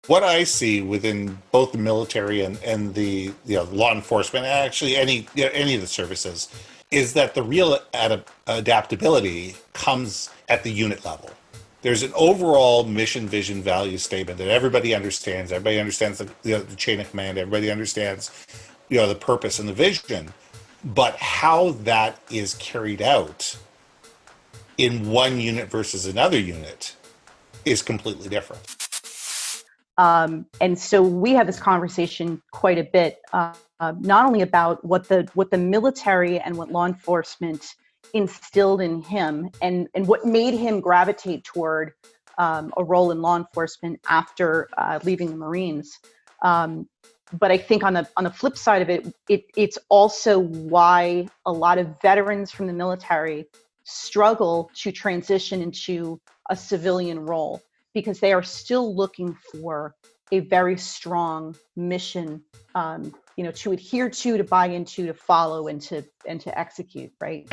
what I see within both the military and the law enforcement, and actually any of the services, is that the real adaptability comes at the unit level. There's an overall mission, vision, value statement that everybody understands. Everybody understands the chain of command. Everybody understands the purpose and the vision. But how that is carried out in one unit versus another unit is completely different. And so we have this conversation quite a bit, not only about what the military and what law enforcement instilled in him, and what made him gravitate toward a role in law enforcement after leaving the Marines. But I think on the flip side of it's also why a lot of veterans from the military struggle to transition into a civilian role, because they are still looking for a very strong mission, to adhere to buy into, to follow, and to execute, right?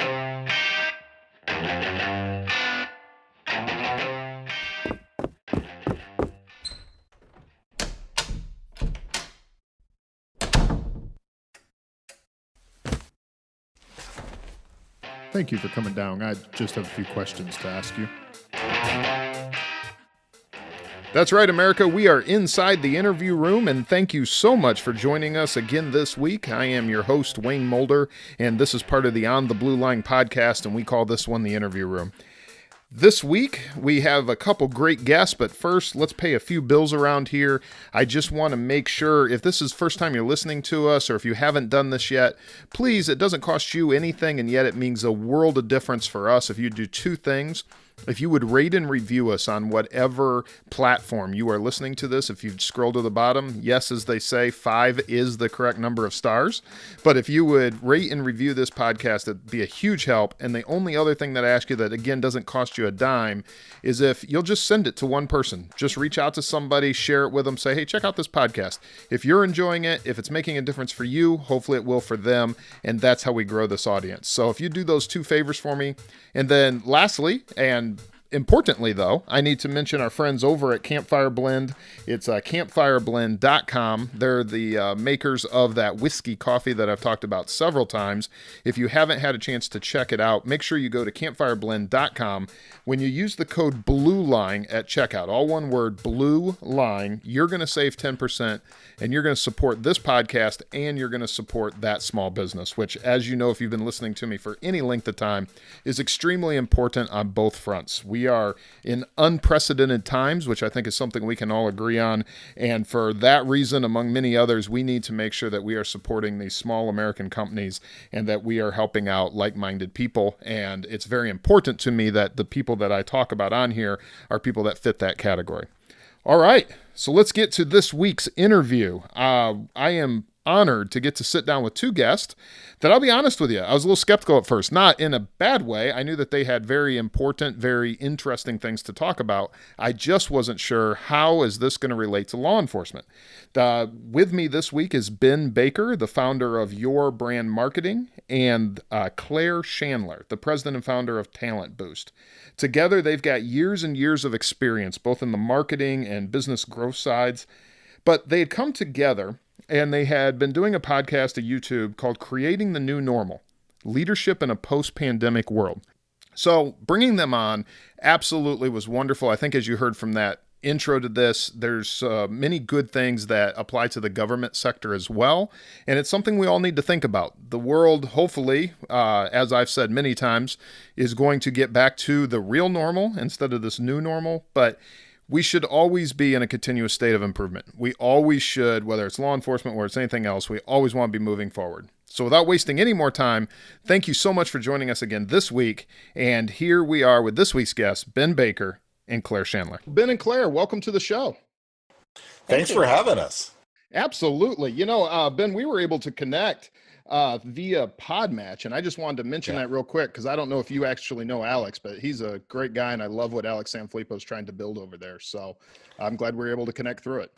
Thank you for coming down. I just have a few questions to ask you. That's right, America. We are inside the interview room, and thank you so much for joining us again this week. I am your host, Wayne Mulder, and this is part of the On the Blue Line podcast, and we call this one the interview room. This week, we have a couple great guests, but first, let's pay a few bills around here. I just want to make sure, if this is the first time you're listening to us, or if you haven't done this yet, please, it doesn't cost you anything, and yet it means a world of difference for us if you do two things. If you would rate and review us on whatever platform you are listening to this, if you scroll to the bottom, yes, as they say, 5 is the correct number of stars. But if you would rate and review this podcast, it'd be a huge help. And the only other thing that I ask you that, again, doesn't cost you a dime is if you'll just send it to one person. Just reach out to somebody, share it with them, say, hey, check out this podcast. If you're enjoying it, if it's making a difference for you, hopefully it will for them. And that's how we grow this audience. So if you do those two favors for me, and then lastly, and importantly, though, I need to mention our friends over at Campfire Blend. It's campfireblend.com. They're the makers of that whiskey coffee that I've talked about several times. If you haven't had a chance to check it out, make sure you go to campfireblend.com. When you use the code BLUELINE at checkout, all one word, BLUELINE, you're going to save 10%, and you're going to support this podcast, and you're going to support that small business, which, as you know, if you've been listening to me for any length of time, is extremely important on both fronts. We are in unprecedented times, which I think is something we can all agree on. And for that reason, among many others, we need to make sure that we are supporting these small American companies and that we are helping out like-minded people. And it's very important to me that the people that I talk about on here are people that fit that category. All right, so let's get to this week's interview. I am honored to get to sit down with two guests that, I'll be honest with you, I was a little skeptical at first, not in a bad way. I knew that they had very important, very interesting things to talk about. I just wasn't sure, how is this going to relate to law enforcement? With me this week is Ben Baker, the founder of Your Brand Marketing, and Claire Chandler, the president and founder of Talent Boost. Together, they've got years and years of experience, both in the marketing and business growth sides, but they had come together and they had been doing a podcast, a YouTube, called Creating the New Normal, Leadership in a Post-Pandemic World. So bringing them on absolutely was wonderful. I think as you heard from that intro to this, there's many good things that apply to the government sector as well. And it's something we all need to think about. The world, hopefully, as I've said many times, is going to get back to the real normal instead of this new normal. But we should always be in a continuous state of improvement. We always should, whether it's law enforcement or it's anything else, we always want to be moving forward. So without wasting any more time, thank you so much for joining us again this week. And here we are with this week's guests, Ben Baker and Claire Chandler. Ben and Claire, welcome to the show. Thanks for having us. Absolutely. Ben, we were able to connect via Podmatch, and I just wanted to mention that real quick because I don't know if you actually know Alex, but he's a great guy, and I love what Alex Sanfilippo is trying to build over there. So I'm glad we were able to connect through it.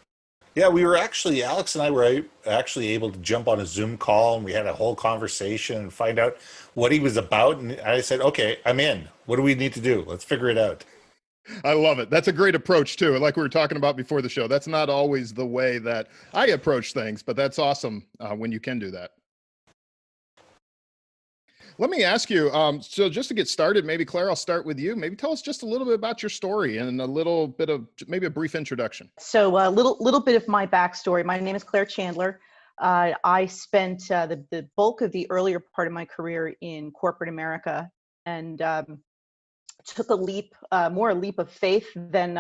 Yeah, Alex and I were actually able to jump on a Zoom call, and we had a whole conversation and find out what he was about. And I said, okay, I'm in. What do we need to do? Let's figure it out. I love it. That's a great approach too. Like we were talking about before the show, that's not always the way that I approach things, but that's awesome when you can do that. Let me ask you, so just to get started, maybe Claire, I'll start with you. Maybe tell us just a little bit about your story and a little bit of maybe a brief introduction. So a little bit of my backstory. My name is Claire Chandler. I spent the bulk of the earlier part of my career in corporate America, and took a leap, more a leap of faith than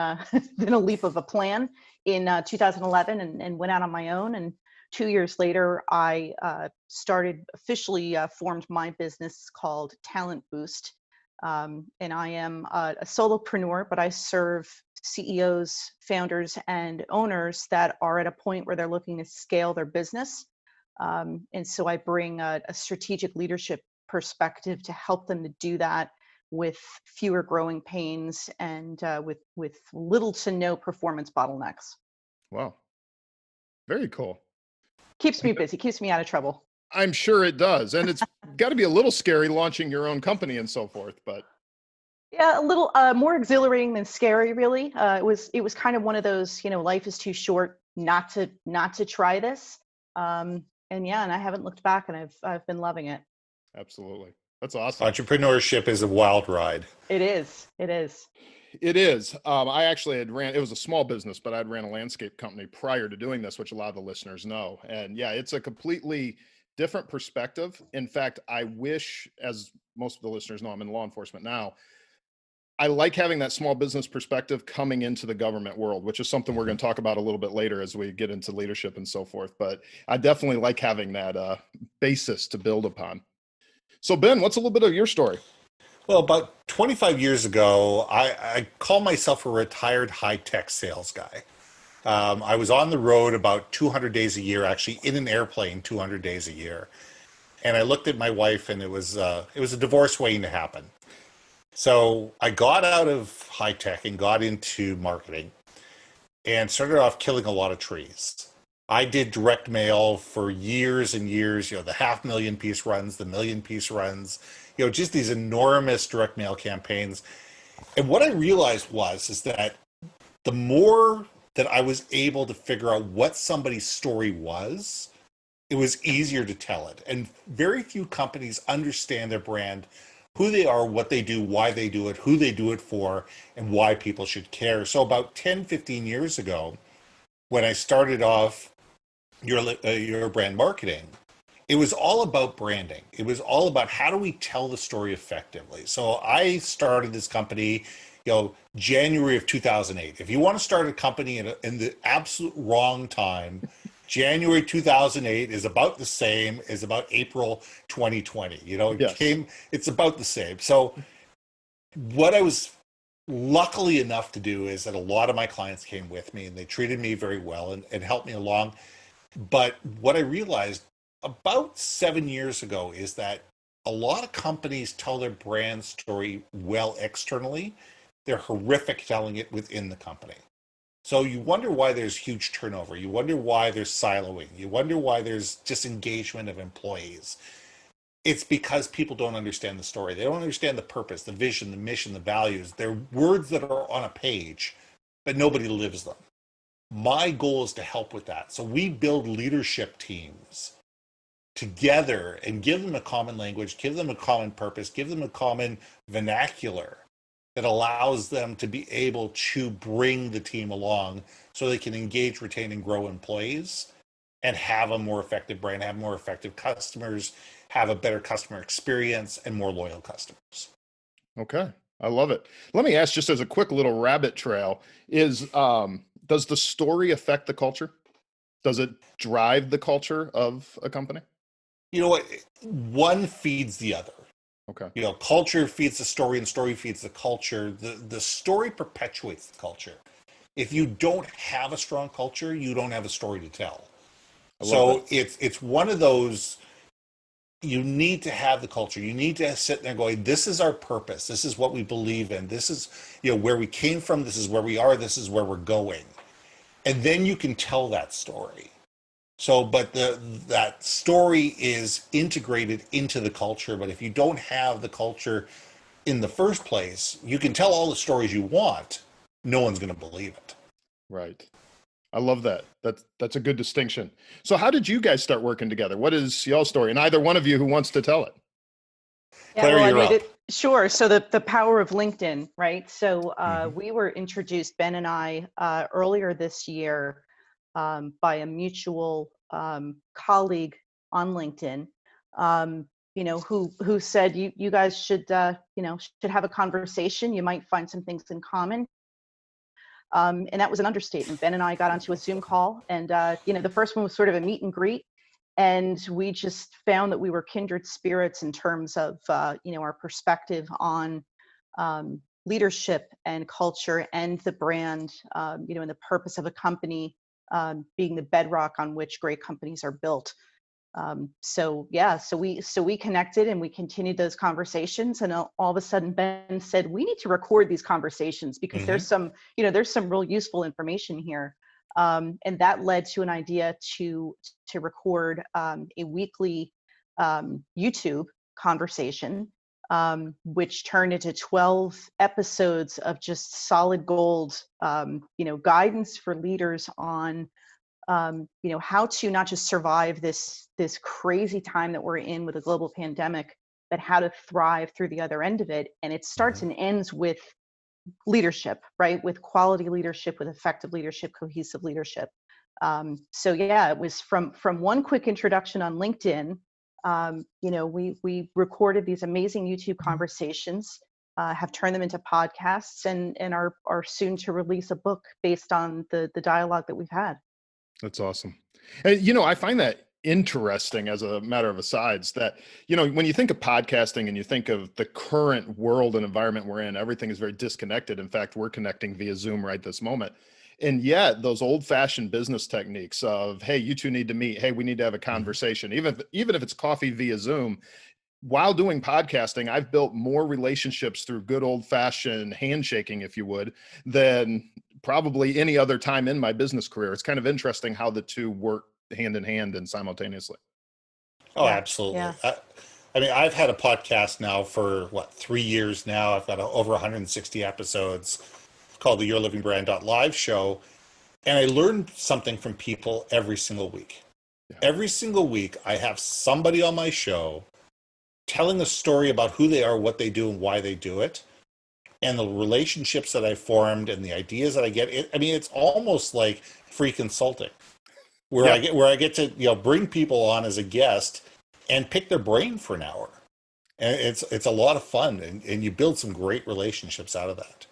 than a leap of a plan in 2011, and went out on my own. And 2 years later, I started officially formed my business called Talent Boost. And I am a solopreneur, but I serve CEOs, founders, and owners that are at a point where they're looking to scale their business. And so I bring a strategic leadership perspective to help them to do that with fewer growing pains and with little to no performance bottlenecks. Wow. Very cool. Keeps me busy, keeps me out of trouble. I'm sure it does. And it's got to be a little scary launching your own company and so forth, but Yeah, a little more exhilarating than scary, really. It was kind of one of those, life is too short not to try this. And I haven't looked back, and I've been loving it. absolutely. That's awesome. Entrepreneurship is a wild ride. It is. It is. It is. I actually it was a small business, but I'd ran a landscape company prior to doing this, which a lot of the listeners know. And yeah, it's a completely different perspective. In fact, I wish, as most of the listeners know, I'm in law enforcement now. I like having that small business perspective coming into the government world, which is something we're going to talk about a little bit later as we get into leadership and so forth. But I definitely like having that basis to build upon. So Ben, what's a little bit of your story? Well, about 25 years ago, I call myself a retired high-tech sales guy. I was on the road about 200 days a year, actually in an airplane 200 days a year. And I looked at my wife, and it was a divorce waiting to happen. So I got out of high tech and got into marketing and started off killing a lot of trees. I did direct mail for years and years, the 500,000 piece runs, the million piece runs, just these enormous direct mail campaigns. And what I realized is that the more that I was able to figure out what somebody's story was, it was easier to tell it. And very few companies understand their brand, who they are, what they do, why they do it, who they do it for, and why people should care. So about 10, 15 years ago, when I started off your brand marketing, it was all about branding. It was all about how do we tell the story effectively. So I started this company, January of 2008. If you want to start a company in the absolute wrong time, January 2008 is about the same as about April 2020. Yes. It's about the same. So what I was luckily enough to do is that a lot of my clients came with me, and they treated me very well and helped me along. But what I realized about 7 years ago is that a lot of companies tell their brand story well externally. They're horrific telling it within the company. So you wonder why there's huge turnover. You wonder why there's siloing. You wonder why there's disengagement of employees. It's because people don't understand the story. They don't understand the purpose, the vision, the mission, the values. They're words that are on a page, but nobody lives them. My goal is to help with that. So we build leadership teams together and give them a common language, give them a common purpose, give them a common vernacular that allows them to be able to bring the team along so they can engage, retain, and grow employees and have a more effective brand, have more effective customers, have a better customer experience, and more loyal customers. Okay. I love it. Let me ask, just as a quick little rabbit trail, does the story affect the culture? Does it drive the culture of a company? You know what? One feeds the other. Okay. Culture feeds the story and story feeds the culture. The story perpetuates the culture. If you don't have a strong culture, you don't have a story to tell. So it's one of those, you need to have the culture. You need to sit there going, this is our purpose. This is what we believe in. This is, where we came from. This is where we are. This is where we're going. And then you can tell that story. So, but that story is integrated into the culture. But if you don't have the culture in the first place, you can tell all the stories you want. No one's going to believe it. Right. I love that. That's a good distinction. So how did you guys start working together? What is y'all's story? And either one of you who wants to tell it. Yeah, Claire, well, I you're mean, up. sure. So the power of LinkedIn, right? So Mhm. we were introduced, Ben and I, earlier this year by a mutual colleague on LinkedIn, who said you guys should should have a conversation. You might find some things in common. And that was an understatement. Ben and I got onto a Zoom call, and the first one was sort of a meet and greet, and we just found that we were kindred spirits in terms of our perspective on leadership and culture and the brand, and the purpose of a company being the bedrock on which great companies are built. So we connected and we continued those conversations, and all of a sudden Ben said, we need to record these conversations because Hmm. there's some real useful information here. And that led to an idea to record a weekly YouTube conversation, which turned into 12 episodes of just solid gold, guidance for leaders on how to not just survive this crazy time that we're in with a global pandemic, but how to thrive through the other end of it. And it starts and ends with leadership, right? With quality leadership, with effective leadership, cohesive leadership. So yeah, it was from one quick introduction on LinkedIn. We recorded these amazing YouTube conversations, have turned them into podcasts, and are soon to release a book based on the dialogue that we've had. That's awesome. And, I find that interesting as a matter of asides that, when you think of podcasting and you think of the current world and environment we're in, everything is very disconnected. In fact, we're connecting via Zoom right this moment. And yet those old fashioned business techniques of, hey, you two need to meet. Hey, we need to have a conversation, even if it's coffee via Zoom. While doing podcasting, I've built more relationships through good old fashioned handshaking, if you would, than probably any other time in my business career. It's kind of interesting how the two work hand in hand and simultaneously. Oh, Yeah, absolutely. yeah. I mean, I've had a podcast now for 3 years now. I've got over 160 episodes called the Your Living Brand Live show. And I learn something from people every single week. Yeah. Every single week, I have somebody on my show telling a story about who they are, what they do, and why they do it, and the relationships that I formed and the ideas that I get. It's almost like free consulting, where Yeah. I get to bring people on as a guest and pick their brain for an hour, and it's a lot of fun, and you build some great relationships out of that.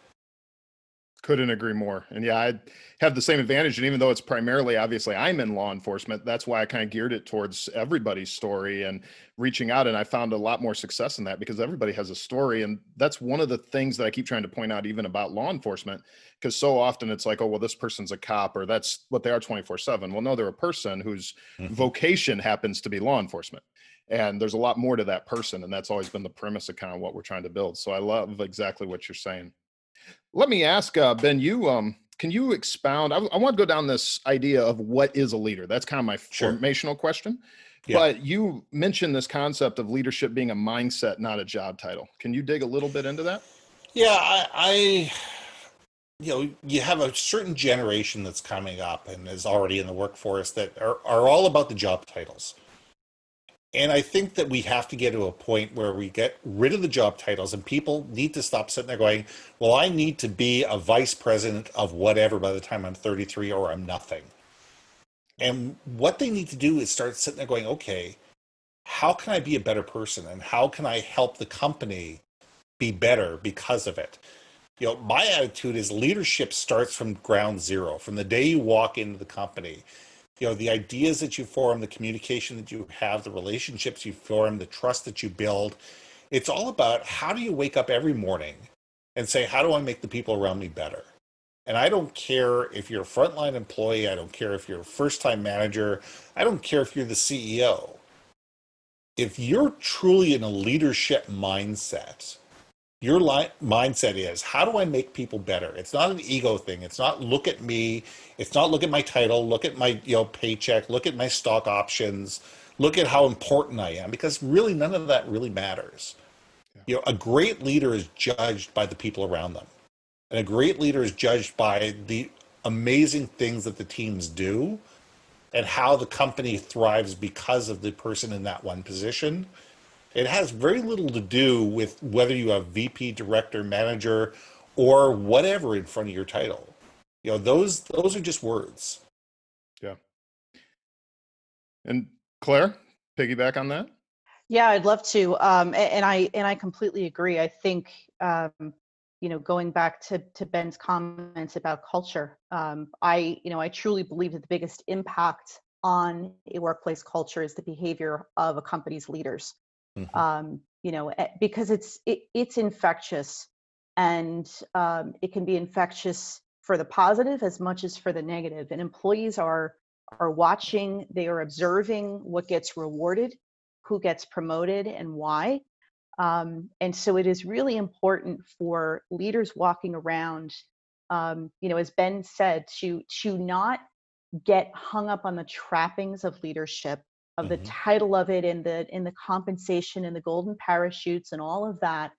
Couldn't agree more. And yeah, I have the same advantage. And even though it's primarily, obviously, I'm in law enforcement, that's why I kind of geared it towards everybody's story and reaching out. And I found a lot more success in that because everybody has a story. And that's one of the things that I keep trying to point out, even about law enforcement, because so often it's like, oh, well, this person's a cop or that's what they are 24/7. Well, no, they're a person whose Mhm. vocation happens to be law enforcement. And there's a lot more to that person. And that's always been the premise of kind of what we're trying to build. So I love exactly what you're saying. Let me ask, Ben, can you expound? I want to go down this idea of what is a leader. That's kind of my Sure. formational question. Yeah. But you mentioned this concept of leadership being a mindset, not a job title. Can you dig a little bit into that? Yeah, I you have a certain generation that's coming up and is already in the workforce that are all about the job titles. And I think that we have to get to a point where we get rid of the job titles and people need to stop sitting there going, well, I need to be a vice president of whatever by the time I'm 33 or I'm nothing. And what they need to do is start sitting there going, okay, how can I be a better person and how can I help the company be better because of it? My attitude is leadership starts from ground zero, from the day you walk into the company. The ideas that you form, the communication that you have, the relationships you form, the trust that you build. It's all about how do you wake up every morning and say, how do I make the people around me better? And I don't care if you're a frontline employee. I don't care if you're a first-time manager. I don't care if you're the CEO. If you're truly in a leadership mindset, your mindset is, how do I make people better? It's not an ego thing. It's not look at me. It's not look at my title, look at my paycheck, look at my stock options, look at how important I am, because really none of that really matters. Yeah. A great leader is judged by the people around them. And a great leader is judged by the amazing things that the teams do and how the company thrives because of the person in that one position. It has very little to do with whether you have VP, director, manager, or whatever in front of your title. Those are just words. Yeah. And Claire, piggyback on that? Yeah, I'd love to. And I completely agree. I think going back to Ben's comments about culture, I truly believe that the biggest impact on a workplace culture is the behavior of a company's leaders. Mm-hmm. Because it's infectious, and it can be infectious for the positive as much as for the negative. And employees are watching, they are observing what gets rewarded, who gets promoted, and why. And so it is really important for leaders walking around, as Ben said, to not get hung up on the trappings of leadership, of the Mm-hmm. title of it, and the compensation and the golden parachutes and all of that,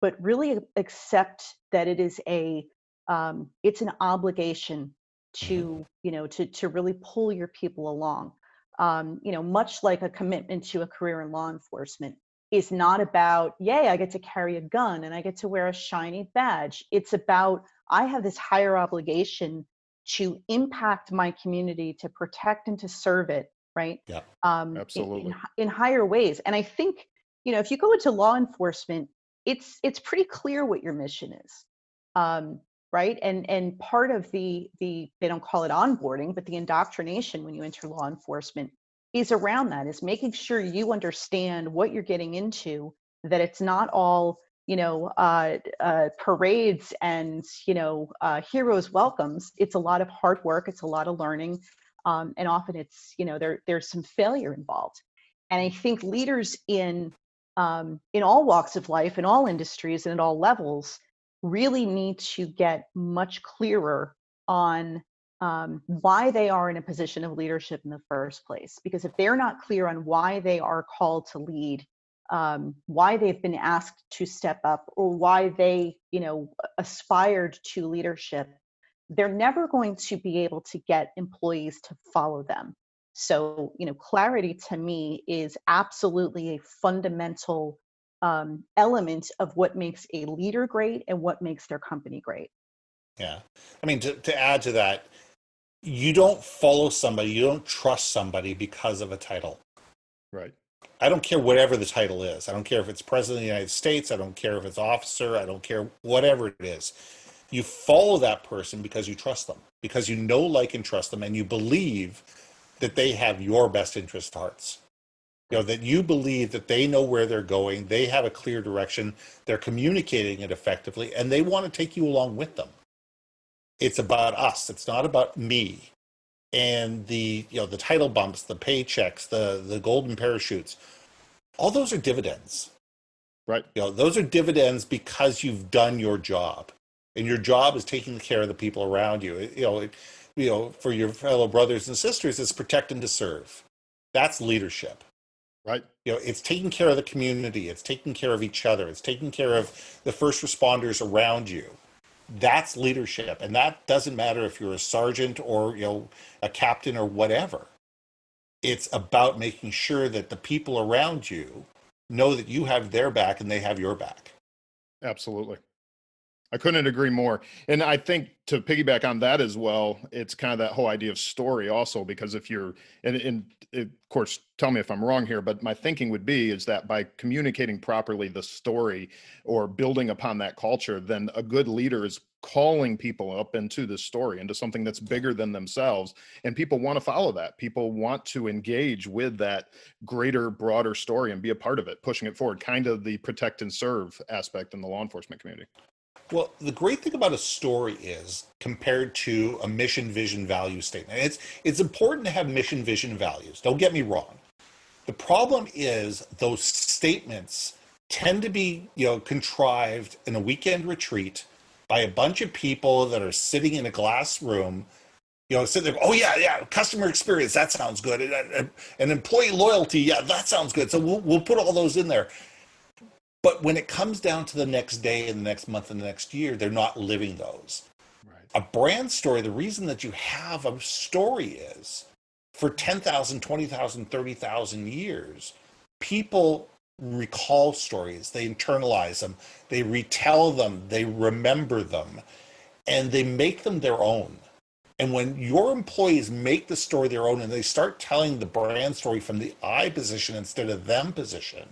but really accept that it is it's an obligation Mm-hmm. to really pull your people along. Much like a commitment to a career in law enforcement is not about, yay, I get to carry a gun and I get to wear a shiny badge. It's about, I have this higher obligation to impact my community, to protect and to serve it, right? Yeah. Absolutely. In higher ways. And I think, if you go into law enforcement, it's pretty clear what your mission is, right? And part of the they don't call it onboarding, but the indoctrination when you enter law enforcement is around that, is making sure you understand what you're getting into, that it's not all parades and heroes welcomes. It's a lot of hard work, it's a lot of learning, and often it's there's some failure involved. And I think leaders in all walks of life, in all industries, and at all levels, really need to get much clearer on why they are in a position of leadership in the first place. Because if they're not clear on why they are called to lead, why they've been asked to step up, or why they aspired to leadership, they're never going to be able to get employees to follow them. So, clarity to me is absolutely a fundamental element of what makes a leader great and what makes their company great. Yeah. I mean, to add to that, you don't follow somebody, you don't trust somebody because of a title. Right. I don't care whatever the title is. I don't care if it's President of the United States. I don't care if it's officer. I don't care whatever it is. You follow that person because you trust them, because you know, like, and trust them, and you believe that they have your best interest at hearts. That you believe that they know where they're going, they have a clear direction, they're communicating it effectively, and they want to take you along with them. It's about us. It's not about me. And the title bumps, the paychecks, the golden parachutes, all those are dividends. Right. Those are dividends because you've done your job, and your job is taking care of the people around you. For your fellow brothers and sisters, it's protect and to serve. That's leadership. Right. It's taking care of the community. It's taking care of each other. It's taking care of the first responders around you. That's leadership. And that doesn't matter if you're a sergeant or, a captain or whatever. It's about making sure that the people around you know that you have their back and they have your back. Absolutely. I couldn't agree more. And I think to piggyback on that as well, it's kind of that whole idea of story also, because if you're, and of course, tell me if I'm wrong here, but my thinking would be is that by communicating properly the story or building upon that culture, then a good leader is calling people up into the story, into something that's bigger than themselves. And people want to follow that. People want to engage with that greater, broader story and be a part of it, pushing it forward, kind of the protect and serve aspect in the law enforcement community. Well, the great thing about a story is, compared to a mission, vision, value statement, it's important to have mission, vision, values. Don't get me wrong. The problem is those statements tend to be, contrived in a weekend retreat by a bunch of people that are sitting in a glass room, sitting there, oh yeah, customer experience, that sounds good, and employee loyalty, yeah, that sounds good. So we'll put all those in there. But when it comes down to the next day and the next month and the next year, they're not living those. Right. A brand story, the reason that you have a story is for 10,000, 20,000, 30,000 years, people recall stories, they internalize them, they retell them, they remember them, and they make them their own. And when your employees make the story their own and they start telling the brand story from the I position instead of them position,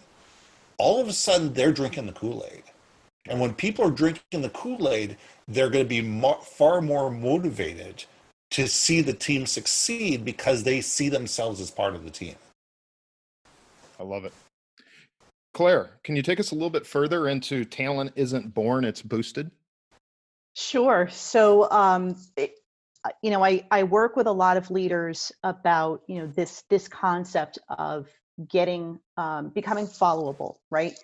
all of a sudden they're drinking the Kool-Aid. And when people are drinking the Kool-Aid, they're going to be far more motivated to see the team succeed because they see themselves as part of the team. I love it. Claire, can you take us a little bit further into talent isn't born, it's boosted? Sure. So, I work with a lot of leaders about, this concept of getting, becoming followable, right?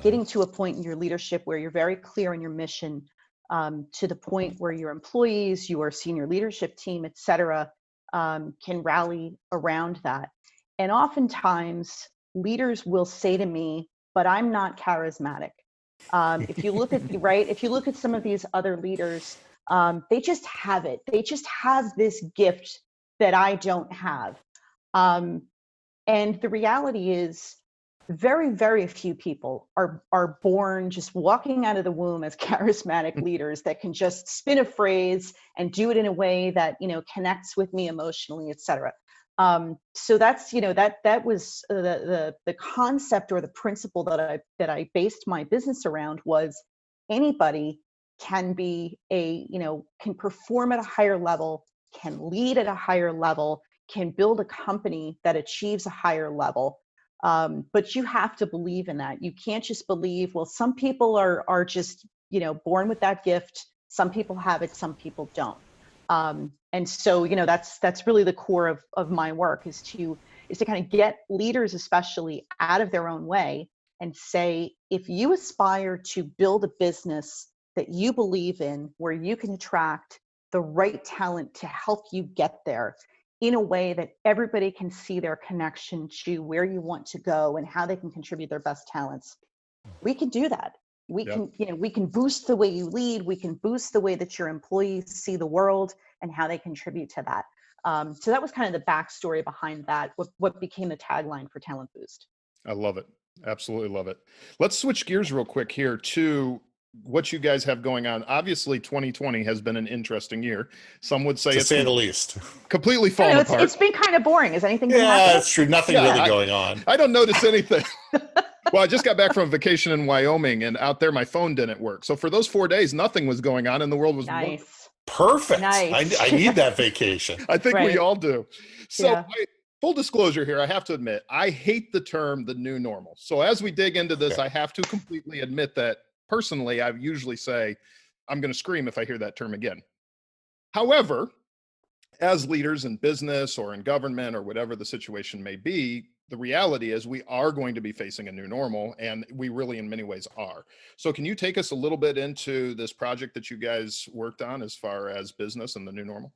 Getting to a point in your leadership where you're very clear in your mission, to the point where your employees, your senior leadership team, et cetera, can rally around that. And oftentimes leaders will say to me, but I'm not charismatic. If you look at, right, if you look at some of these other leaders, they just have it. They just have this gift that I don't have. And the reality is very, very few people are born just walking out of the womb as charismatic leaders that can just spin a phrase and do it in a way that, connects with me emotionally, et cetera. So that's, that was the concept or the principle that I based my business around was anybody can be can perform at a higher level, can lead at a higher level, can build a company that achieves a higher level. But you have to believe in that. You can't just believe, well, some people are just, born with that gift. Some people have it, some people don't. And so, that's really the core of my work is to kind of get leaders, especially, out of their own way and say, if you aspire to build a business that you believe in, where you can attract the right talent to help you get there in a way that everybody can see their connection to where you want to go and how they can contribute their best talents, we can do that. We can, we can boost the way you lead. We can boost the way that your employees see the world and how they contribute to that. So that was kind of the backstory behind that, what became the tagline for Talent Boost. I love it. Absolutely love it. Let's switch gears real quick here to what you guys have going on. Obviously, 2020 has been an interesting year. Some would say To it's say the least. completely fallen apart. It's been kind of boring. Is anything been Yeah, happening? that's true. Nothing really going on. I don't notice anything. Well, I just got back from vacation in Wyoming, and out there my phone didn't work. So for those 4 days, nothing was going on, and the world was nice. Perfect. Nice. I need that vacation. I think we all do. So full disclosure here, I have to admit, I hate the term the new normal. So as we dig into this, I have to completely admit that personally, I usually say, I'm going to scream if I hear that term again. However, as leaders in business or in government or whatever the situation may be, the reality is we are going to be facing a new normal, and we really in many ways are. So can you take us a little bit into this project that you guys worked on as far as business and the new normal?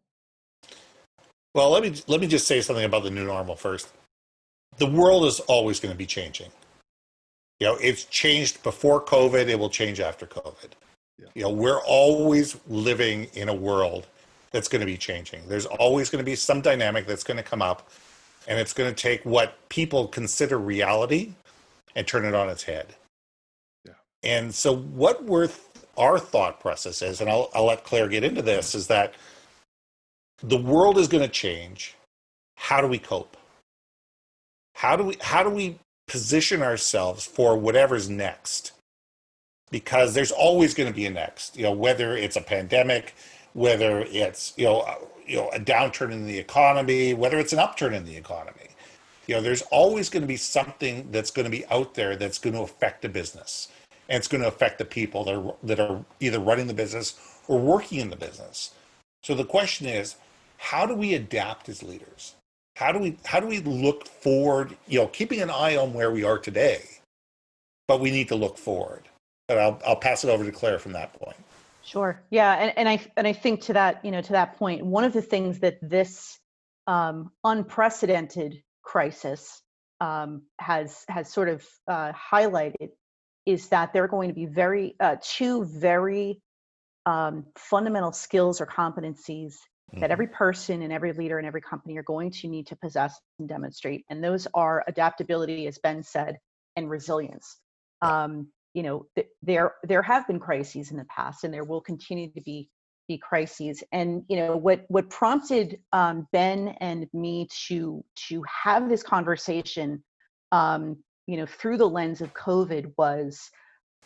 Well, let me just say something about the new normal first. The world is always going to be changing. It's changed before COVID, it will change after COVID. Yeah. We're always living in a world that's going to be changing. There's always going to be some dynamic that's going to come up, and it's going to take what people consider reality and turn it on its head. Yeah. And so what our thought process is, and I'll let Claire get into this, is that the world is going to change. How do we cope? How do we position ourselves for whatever's next? Because there's always going to be a next, whether it's a pandemic, whether it's, a downturn in the economy, whether it's an upturn in the economy. There's always going to be something that's going to be out there that's going to affect the business. And it's going to affect the people that are either running the business or working in the business. So the question is, how do we adapt as leaders? How do we look forward, keeping an eye on where we are today, but we need to look forward. But I'll pass it over to Claire from that point. Sure. Yeah. And I think to that point, one of the things that this unprecedented crisis has sort of highlighted is that there are going to be two very fundamental skills or competencies that every person and every leader and every company are going to need to possess and demonstrate. And those are adaptability, as Ben said, and resilience. There have been crises in the past, and there will continue to be crises. And what prompted Ben and me to have this conversation, through the lens of COVID was,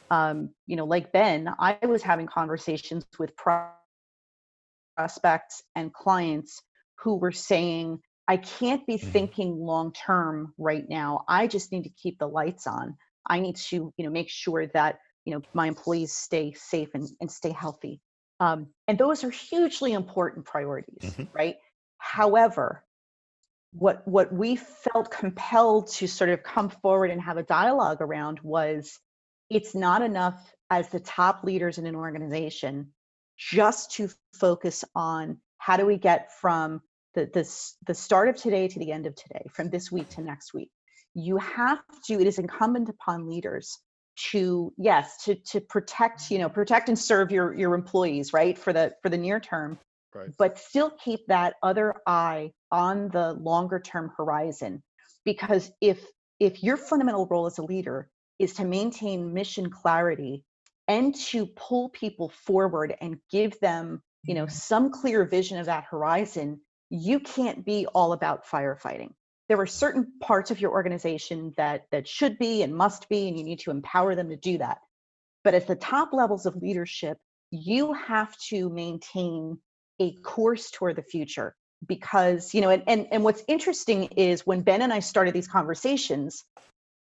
like Ben, I was having conversations with prospects and clients who were saying, I can't be thinking long term right now. I just need to keep the lights on. I need to, make sure that, my employees stay safe and stay healthy. And those are hugely important priorities, right? However, what we felt compelled to sort of come forward and have a dialogue around was, it's not enough as the top leaders in an organization just to focus on how do we get from the start of today to the end of today, from this week to next week. You have to, it is incumbent upon leaders to protect and serve your employees, right, for the near term, right, but still keep that other eye on the longer term horizon. Because if your fundamental role as a leader is to maintain mission clarity and to pull people forward and give them, some clear vision of that horizon, you can't be all about firefighting. There are certain parts of your organization that should be and must be, and you need to empower them to do that. But at the top levels of leadership, you have to maintain a course toward the future. Because, and what's interesting is when Ben and I started these conversations,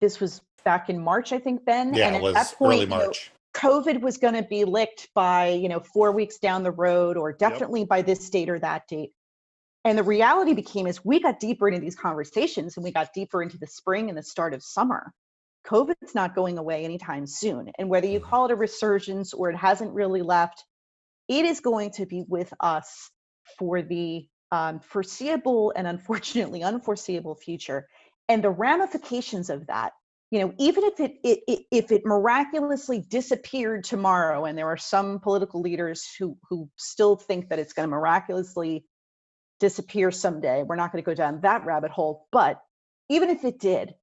this was back in March, I think, Ben. Yeah, and it was at that point, early March. COVID was going to be licked by, 4 weeks down the road, or definitely by this date or that date. And the reality became, as we got deeper into these conversations and we got deeper into the spring and the start of summer, COVID's not going away anytime soon. And whether you call it a resurgence or it hasn't really left, it is going to be with us for the foreseeable and unfortunately unforeseeable future. And the ramifications of that, even if it miraculously disappeared tomorrow, and there are some political leaders who still think that it's going to miraculously disappear someday, we're not going to go down that rabbit hole. But even if it did,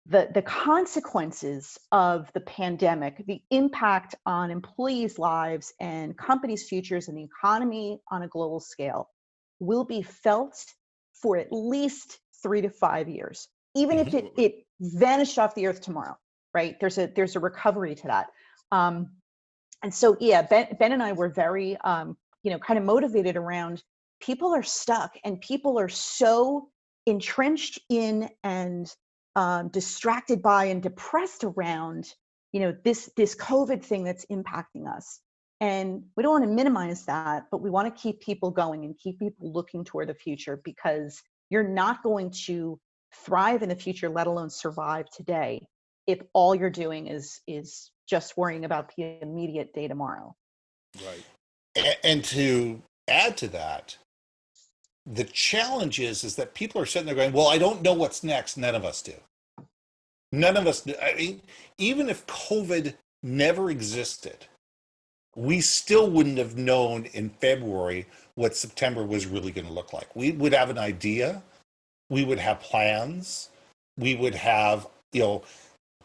the consequences of the pandemic, the impact on employees' lives and companies' futures and the economy on a global scale will be felt for at least 3 to 5 years. Even if it vanished off the earth tomorrow, right? There's a recovery to that. And so, Ben and I were very, kind of motivated around, people are stuck and people are so entrenched in and distracted by and depressed around, this COVID thing that's impacting us. And we don't want to minimize that, but we want to keep people going and keep people looking toward the future, because you're not going to thrive in the future, let alone survive today, if all you're doing is just worrying about the immediate day tomorrow. Right. And to add to that, the challenge is that people are sitting there going, well, I don't know what's next. None of us do. None of us do. I mean, even if COVID never existed, we still wouldn't have known in February what September was really going to look like. We would have an idea. We would have plans. We would have,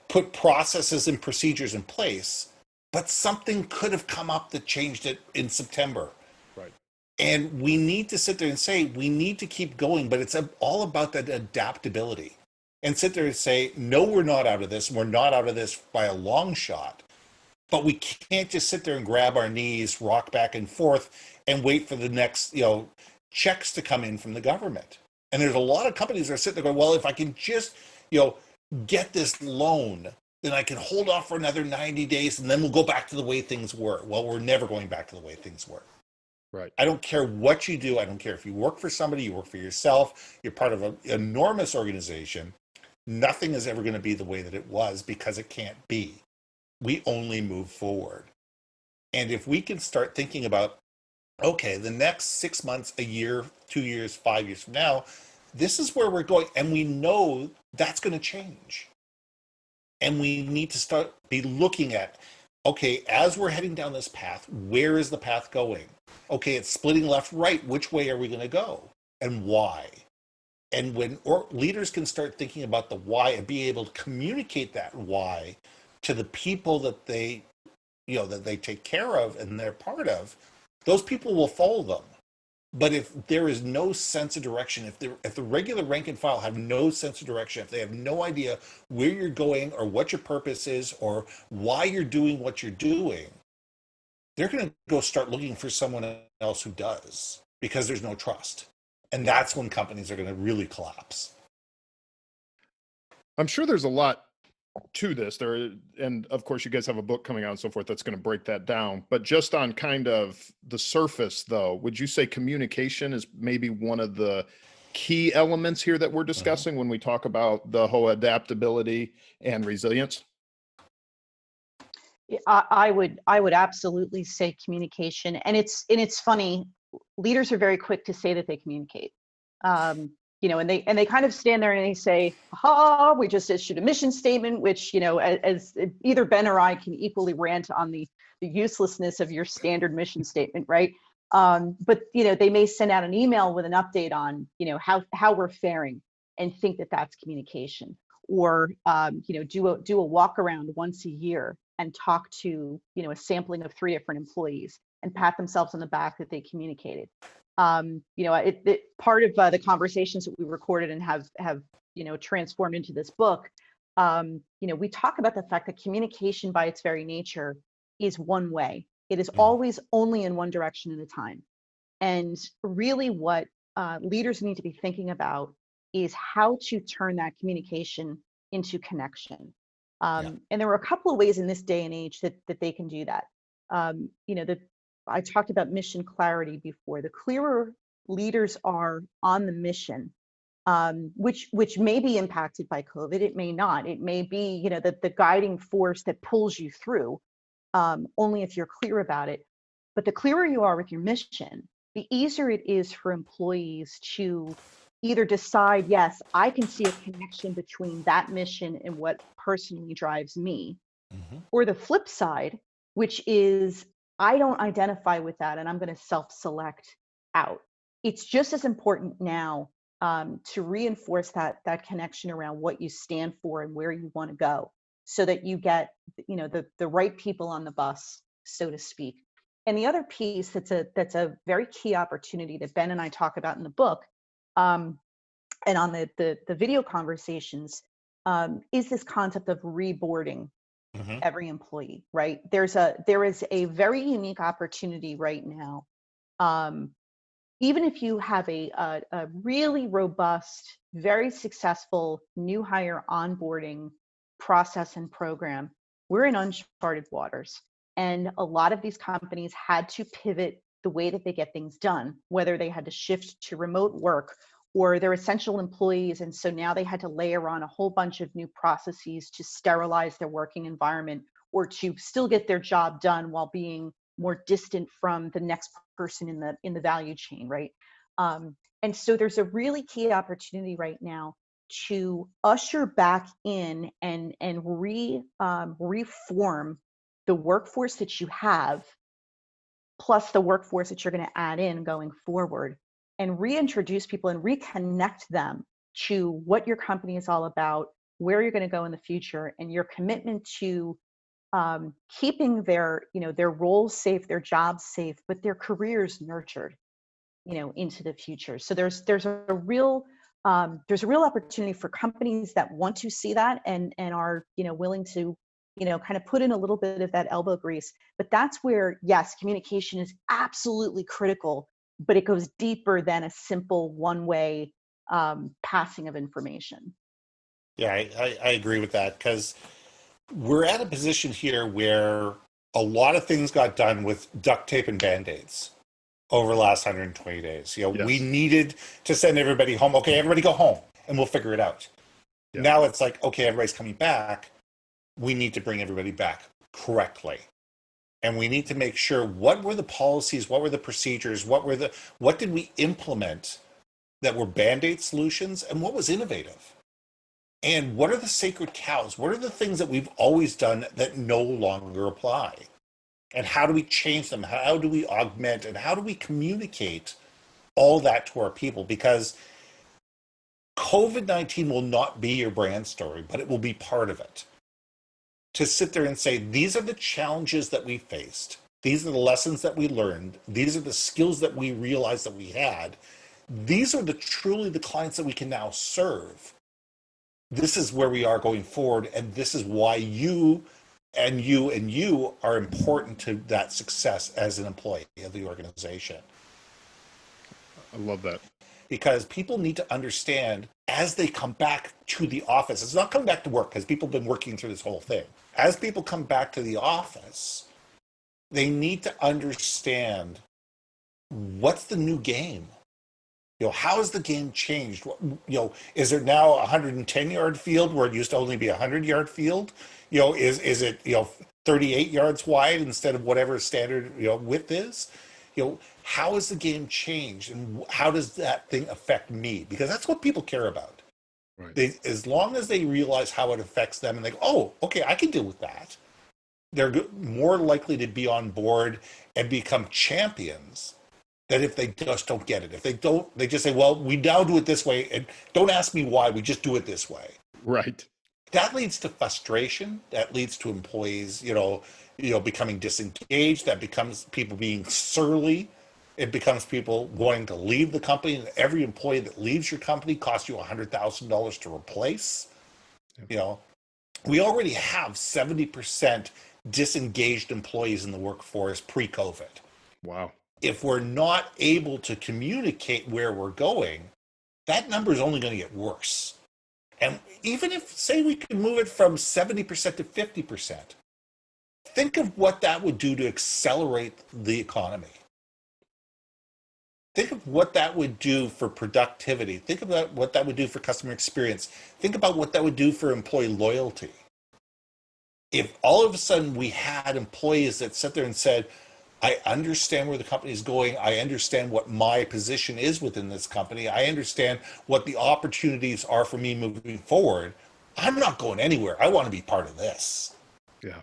put processes and procedures in place, but something could have come up that changed it in September. Right. And we need to sit there and say, we need to keep going, but it's all about that adaptability. And sit there and say, no, we're not out of this. We're not out of this by a long shot. But we can't just sit there and grab our knees, rock back and forth, and wait for the next, checks to come in from the government. And there's a lot of companies that are sitting there going, well, if I can just, get this loan, then I can hold off for another 90 days and then we'll go back to the way things were. Well, we're never going back to the way things were. Right. I don't care what you do. I don't care if you work for somebody, you work for yourself, you're part of an enormous organization. Nothing is ever going to be the way that it was, because it can't be. We only move forward. And if we can start thinking about, okay, the next 6 months, a year, 2 years, 5 years from now, this is where we're going. And we know that's going to change. And we need to start be looking at, okay, as we're heading down this path, where is the path going? Okay, it's splitting left, right. Which way are we going to go? And why? And when leaders can start thinking about the why and be able to communicate that why to the people that they, that they take care of and they're part of, those people will follow them. But if there is no sense of direction, if the regular rank and file have no sense of direction, if they have no idea where you're going or what your purpose is or why you're doing what you're doing, they're going to go start looking for someone else who does, because there's no trust. And that's when companies are going to really collapse. I'm sure there's a lot to this there, and of course you guys have a book coming out and so forth that's going to break that down, but just on kind of the surface though, would you say communication is maybe one of the key elements here that we're discussing when we talk about the whole adaptability and resilience? I would absolutely say communication, and it's funny. Leaders are very quick to say that they communicate, and they kind of stand there and they say, "Ha, we just issued a mission statement," which as either Ben or I can equally rant on the uselessness of your standard mission statement, right? But they may send out an email with an update on how we're faring, and think that that's communication, or do a walk around once a year and talk to a sampling of 3 different employees and pat themselves on the back that they communicated. Part of the conversations that we recorded and have transformed into this book, we talk about the fact that communication by its very nature is one way. It is always only in one direction at a time. And really what leaders need to be thinking about is how to turn that communication into connection. And there were a couple of ways in this day and age that they can do that. I talked about mission clarity before. The clearer leaders are on the mission, which may be impacted by COVID, it may not. It may be the guiding force that pulls you through, only if you're clear about it. But the clearer you are with your mission, the easier it is for employees to either decide, yes, I can see a connection between that mission and what personally drives me, or the flip side, which is I don't identify with that and I'm going to self-select out. It's just as important now to reinforce that connection around what you stand for and where you want to go, so that you get the right people on the bus, so to speak. And the other piece that's a very key opportunity that Ben and I talk about in the book, and on the video conversations, is this concept of reboarding every employee, right? There is a very unique opportunity right now. Even if you have a really robust, very successful new hire onboarding process and program, we're in uncharted waters. And a lot of these companies had to pivot the way that they get things done, whether they had to shift to remote work or they're essential employees. And so now they had to layer on a whole bunch of new processes to sterilize their working environment, or to still get their job done while being more distant from the next person in the value chain, right? And so there's a really key opportunity right now to usher back in and reform the workforce that you have, plus the workforce that you're going to add in going forward, and reintroduce people and reconnect them to what your company is all about, where you're going to go in the future, and your commitment to keeping their roles safe, their jobs safe, but their careers nurtured, into the future. So there's a real opportunity for companies that want to see that and are willing to kind of put in a little bit of that elbow grease. But that's where, yes, communication is absolutely critical, but it goes deeper than a simple one-way passing of information. Yeah, I agree with that, because we're at a position here where a lot of things got done with duct tape and band-aids over the last 120 days. We needed to send everybody home. Okay, everybody go home and we'll figure it out. Yeah. Now it's like, okay, everybody's coming back. We need to bring everybody back correctly. And we need to make sure, what were the policies, what were the procedures, what did we implement that were band-aid solutions, and what was innovative? And what are the sacred cows? What are the things that we've always done that no longer apply? And how do we change them? How do we augment? And how do we communicate all that to our people? Because COVID-19 will not be your brand story, but it will be part of it. To sit there and say, these are the challenges that we faced. These are the lessons that we learned. These are the skills that we realized that we had. These are truly the clients that we can now serve. This is where we are going forward, and this is why you and you and you are important to that success as an employee of the organization. I love that. Because people need to understand as they come back to the office, it's not coming back to work because people have been working through this whole thing. As people come back to the office, they need to understand what's the new game. How has the game changed? Is it now a 110-yard field where it used to only be a 100-yard field? Is it 38 yards wide instead of whatever standard width is? How has the game changed, and how does that thing affect me? Because that's what people care about. Right. As long as they realize how it affects them, and they go, "Oh, okay, I can deal with that," they're more likely to be on board and become champions than if they just don't get it. If they don't, they just say, "Well, we now do it this way, and don't ask me why. We just do it this way." Right. That leads to frustration. That leads to employees, becoming disengaged. That becomes people being surly. It becomes people wanting to leave the company. And every employee that leaves your company costs you $100,000 to replace. Yep. We already have 70% disengaged employees in the workforce pre-COVID. Wow. If we're not able to communicate where we're going, that number is only going to get worse. And even if, say, we could move it from 70% to 50%, think of what that would do to accelerate the economy. Think of what that would do for productivity. Think about what that would do for customer experience. Think about what that would do for employee loyalty. If all of a sudden we had employees that sat there and said, I understand where the company is going. I understand what my position is within this company. I understand what the opportunities are for me moving forward. I'm not going anywhere. I want to be part of this. Yeah.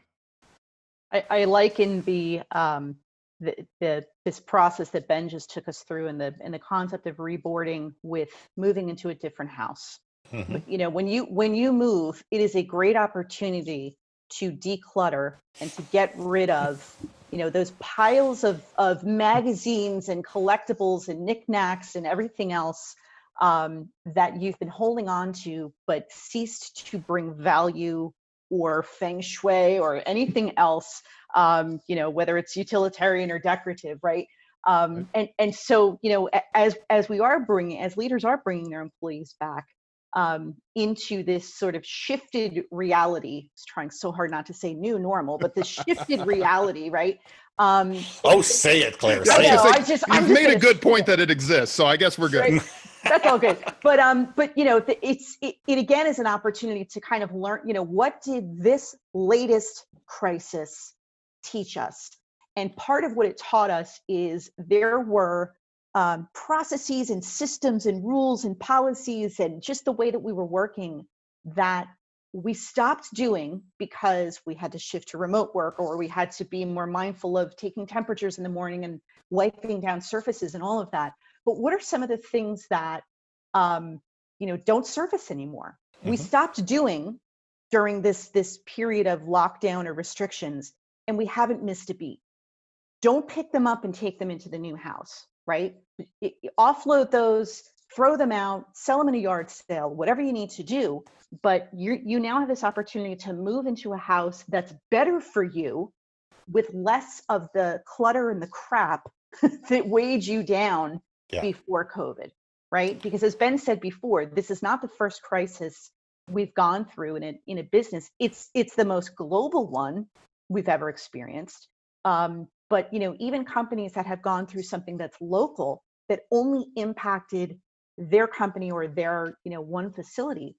I liken this process that Ben just took us through in the concept of reboarding with moving into a different house. Mm-hmm. When you move, it is a great opportunity to declutter and to get rid of those piles of magazines and collectibles and knickknacks and everything else that you've been holding on to but ceased to bring value or feng shui or anything else, whether it's utilitarian or decorative, right? And so, as leaders are bringing their employees back into this sort of shifted reality, I was trying so hard not to say new normal, but this shifted reality, right? Say it, Claire. I Say know. it. You've made a good point that it exists, so I guess we're good. Right? That's all good. But it again is an opportunity to kind of learn, what did this latest crisis teach us? And part of what it taught us is there were processes and systems and rules and policies and just the way that we were working that we stopped doing because we had to shift to remote work, or we had to be more mindful of taking temperatures in the morning and wiping down surfaces and all of that. But what are some of the things that don't surface anymore? Mm-hmm. We stopped doing during this period of lockdown or restrictions, and we haven't missed a beat. Don't pick them up and take them into the new house, right? Offload those, throw them out, sell them in a yard sale, whatever you need to do. But you now have this opportunity to move into a house that's better for you, with less of the clutter and the crap that weighed you down before COVID, right? Because as Ben said before, this is not the first crisis we've gone through in a business. It's the most global one we've ever experienced. But even companies that have gone through something that's local, that only impacted their company or their one facility,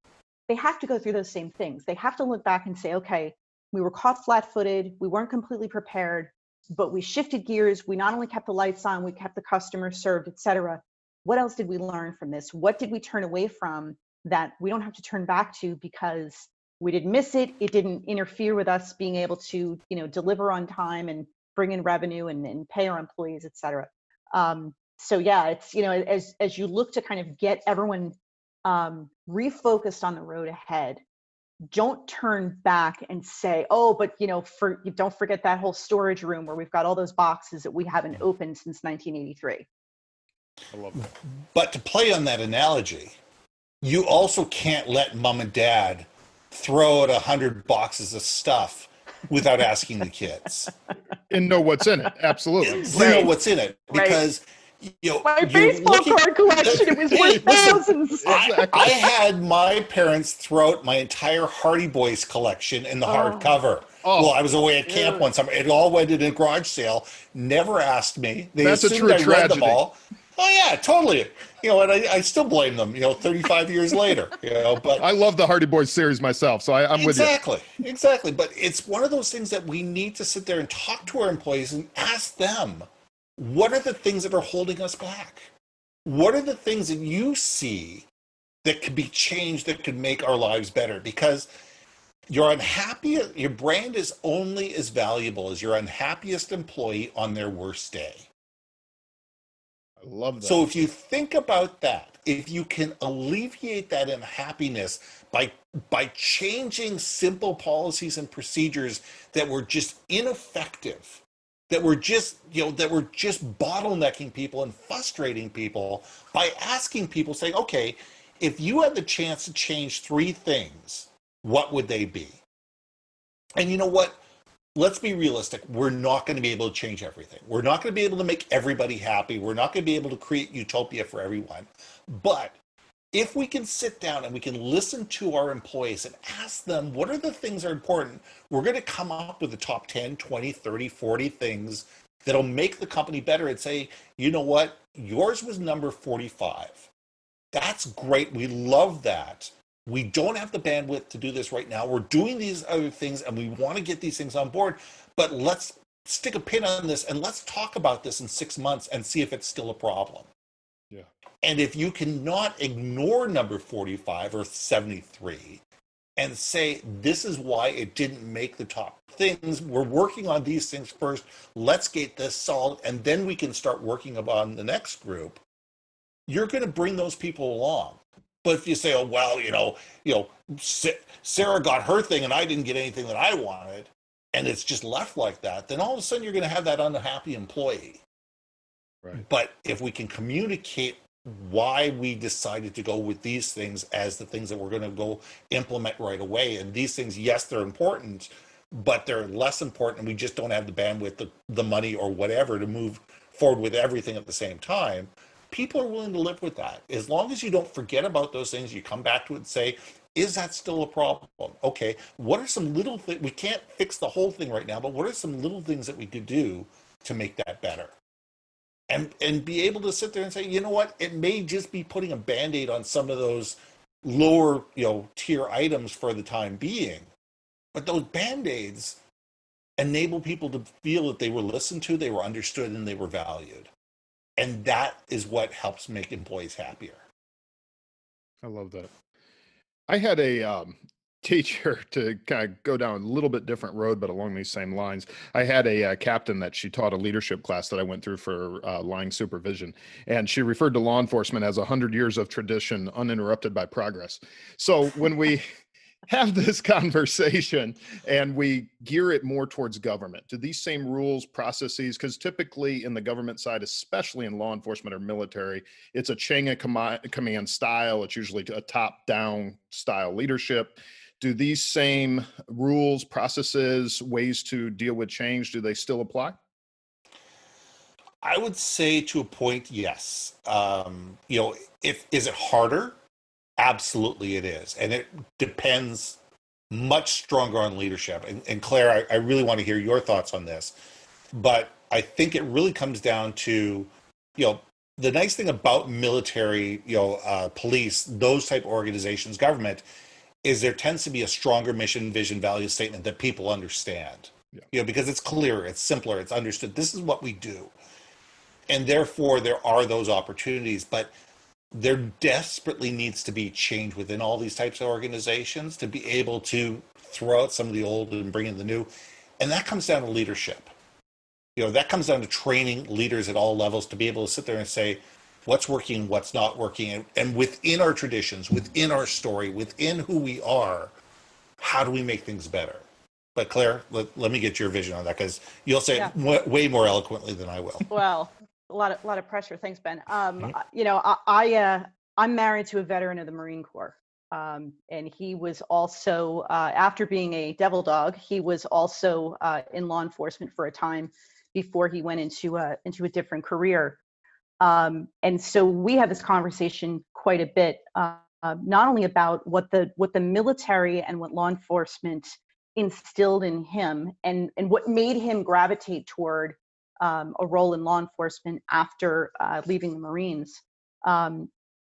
they have to go through those same things. They have to look back and say, okay, we were caught flat-footed, we weren't completely prepared, but we shifted gears. We not only kept the lights on, we kept the customer served, et cetera. What else did we learn from this? What did we turn away from that we don't have to turn back to because we didn't miss it. It didn't interfere with us being able to, deliver on time and bring in revenue and pay our employees, et cetera. So yeah, it's, as you look to kind of get everyone refocused on the road ahead, don't turn back and say, oh, but don't forget that whole storage room where we've got all those boxes that we haven't opened since 1983. I love that. But to play on that analogy, you also can't let mom and dad throw out 100 boxes of stuff without asking the kids. And know what's in it. Absolutely. You know what's in it, because my you're baseball looking, card collection, it was worth thousands. Exactly. I had my parents throw out my entire Hardy Boys collection in the hardcover. Oh. Well, I was away at camp one summer. It all went in a garage sale. Never asked me. They That's a assumed true I read tragedy. them all. Oh yeah, totally. And I still blame them. 35 years later. But I love the Hardy Boys series myself, so I'm with you. Exactly. But it's one of those things that we need to sit there and talk to our employees and ask them, what are the things that are holding us back? What are the things that you see that could be changed, that could make our lives better? Because your brand is only as valuable as your unhappiest employee on their worst day. I love that. So if you think about that, if you can alleviate that unhappiness by changing simple policies and procedures that were just ineffective, that were just bottlenecking people and frustrating people, by asking people, saying, okay, if you had the chance to change 3 things, what would they be? And you know what? Let's be realistic. We're not going to be able to change everything. We're not going to be able to make everybody happy. We're not going to be able to create utopia for everyone. But if we can sit down and we can listen to our employees and ask them what are the things that are important, we're going to come up with the top 10, 20, 30, 40 things that'll make the company better, and say, you know what? Yours was number 45. That's great. We love that. We don't have the bandwidth to do this right now. We're doing these other things and we want to get these things on board, but let's stick a pin on this and let's talk about this in 6 months and see if it's still a problem. Yeah. And if you cannot ignore number 45 or 73 and say, this is why it didn't make the top things, we're working on these things first, let's get this solved, and then we can start working on the next group, you're going to bring those people along. But if you say, oh, well, Sarah got her thing and I didn't get anything that I wanted, and it's just left like that, then all of a sudden you're going to have that unhappy employee. Right. But if we can communicate why we decided to go with these things as the things that we're going to go implement right away, and these things, yes, they're important, but they're less important, and we just don't have the bandwidth, the money, or whatever to move forward with everything at the same time, people are willing to live with that. As long as you don't forget about those things, you come back to it and say, is that still a problem? Okay, what are some little things? We can't fix the whole thing right now, but what are some little things that we could do to make that better? And be able to sit there and say, you know what, it may just be putting a Band-Aid on some of those lower tier items for the time being, but those Band-Aids enable people to feel that they were listened to, they were understood, and they were valued. And that is what helps make employees happier. I love that. I had a teacher, to kind of go down a little bit different road, but along these same lines. I had a captain that she taught a leadership class that I went through for line supervision. And she referred to law enforcement as 100 years of tradition uninterrupted by progress. So when we have this conversation and we gear it more towards government, do these same rules, processes, because typically in the government side, especially in law enforcement or military, it's a chain of command style. It's usually a top-down style leadership. Do these same rules, processes, ways to deal with change, do they still apply? I would say to a point, yes. Is it harder? Absolutely it is. And it depends much stronger on leadership. And Claire, I really want to hear your thoughts on this. But I think it really comes down to, the nice thing about military, police, those type of organizations, government, is there tends to be a stronger mission, vision, value statement that people understand. Yeah. Because it's clearer, it's simpler, it's understood. This is what we do. And therefore, there are those opportunities. But there desperately needs to be change within all these types of organizations to be able to throw out some of the old and bring in the new. And that comes down to leadership. That comes down to training leaders at all levels to be able to sit there and say what's working, what's not working, and within our traditions, within our story, within who we are, how do we make things better? But Claire, let me get your vision on that, because you'll say Yeah. it way more eloquently than I will. Well, a lot of pressure. Thanks, Ben. Mhm. I'm married to a veteran of the Marine Corps. And he was also, after being a devil dog, he was also in law enforcement for a time before he went into a different career. And so we have this conversation quite a bit, not only about what the military and what law enforcement instilled in him, and what made him gravitate toward a role in law enforcement after leaving the Marines.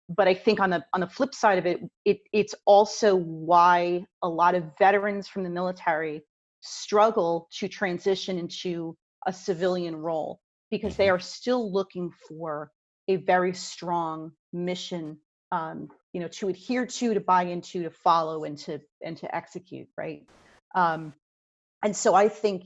But I think on the flip side of it's also why a lot of veterans from the military struggle to transition into a civilian role, because they are still looking for a very strong mission, to adhere to buy into, to follow, and to execute, right? Um, and so I think,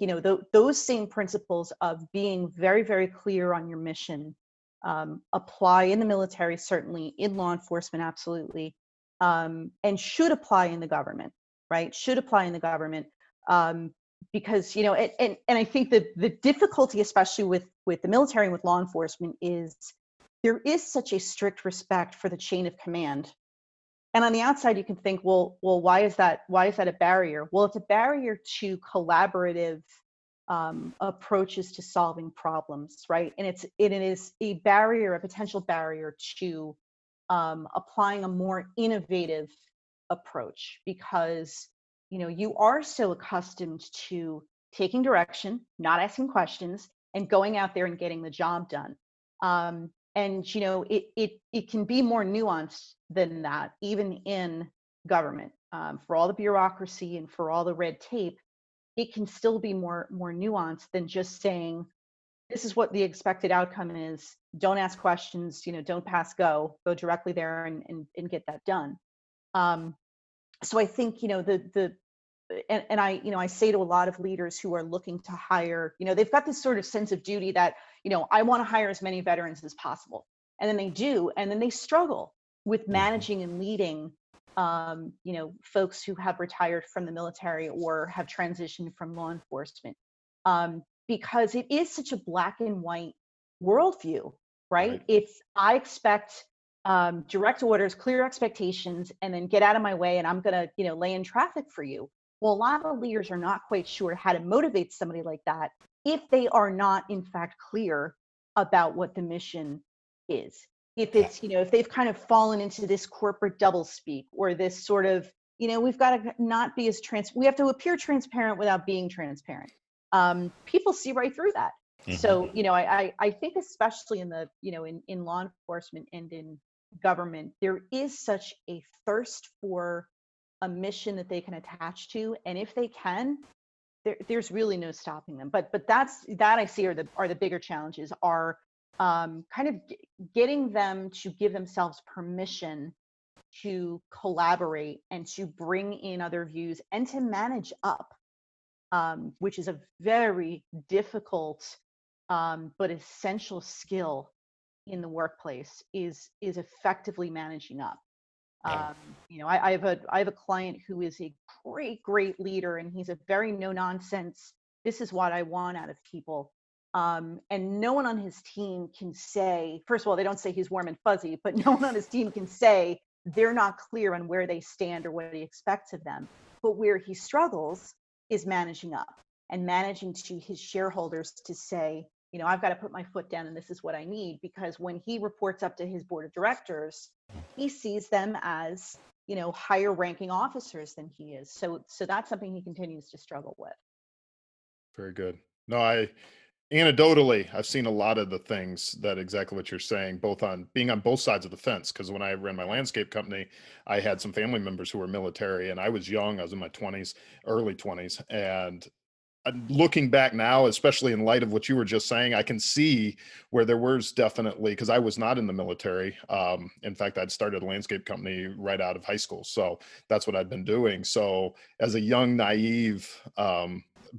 those same principles of being very, very clear on your mission apply in the military, certainly in law enforcement, absolutely, and should apply in the government, right? Should apply in the government, because and I think that the difficulty, especially with the military and with law enforcement, is there is such a strict respect for the chain of command. And on the outside, you can think, well, why is that? Why is that a barrier? Well, it's a barrier to collaborative approaches to solving problems, right? And it is a barrier, a potential barrier to applying a more innovative approach, because you are so accustomed to taking direction, not asking questions, and going out there and getting the job done. And it can be more nuanced than that, even in government. For all the bureaucracy and for all the red tape, it can still be more nuanced than just saying, this is what the expected outcome is. Don't ask questions, don't pass go directly there and get that done. So I think, and I say to a lot of leaders who are looking to hire, they've got this sort of sense of duty that, I want to hire as many veterans as possible. And then they do, and then they struggle with managing and leading, folks who have retired from the military or have transitioned from law enforcement, because it is such a black and white worldview, right? Right. I expect direct orders, clear expectations, and then get out of my way, and I'm gonna, lay in traffic for you. Well, a lot of leaders are not quite sure how to motivate somebody like that if they are not, in fact, clear about what the mission is. If Yeah. it's, if they've kind of fallen into this corporate doublespeak, or this sort of, we've got to not be as we have to appear transparent without being transparent. People see right through that. So, I think especially in the, in law enforcement and in government, there is such a thirst for a mission that they can attach to, and if they can, there's really no stopping them. But that I see are the bigger challenges, are kind of getting them to give themselves permission to collaborate and to bring in other views and to manage up, which is a very difficult but essential skill in the workplace, is effectively managing up. Yeah. I have a client who is a great leader, and he's a very no nonsense, this is what I want out of people. And no one on his team can say, first of all, they don't say he's warm and fuzzy, but no one on his team can say they're not clear on where they stand or what he expects of them. But where he struggles is managing up and managing to his shareholders to say, I've got to put my foot down and this is what I need. Because when he reports up to his board of directors, he sees them as, higher ranking officers than he is. So that's something he continues to struggle with. Very good. No, anecdotally, I've seen a lot of the things that exactly what you're saying, both on being on both sides of the fence. Because when I ran my landscape company, I had some family members who were military, and I was young. I was in my 20s, early 20s, and looking back now, especially in light of what you were just saying, I can see where there was definitely, because I was not in the military. In fact, I'd started a landscape company right out of high school. So that's what I'd been doing. So as a young, naive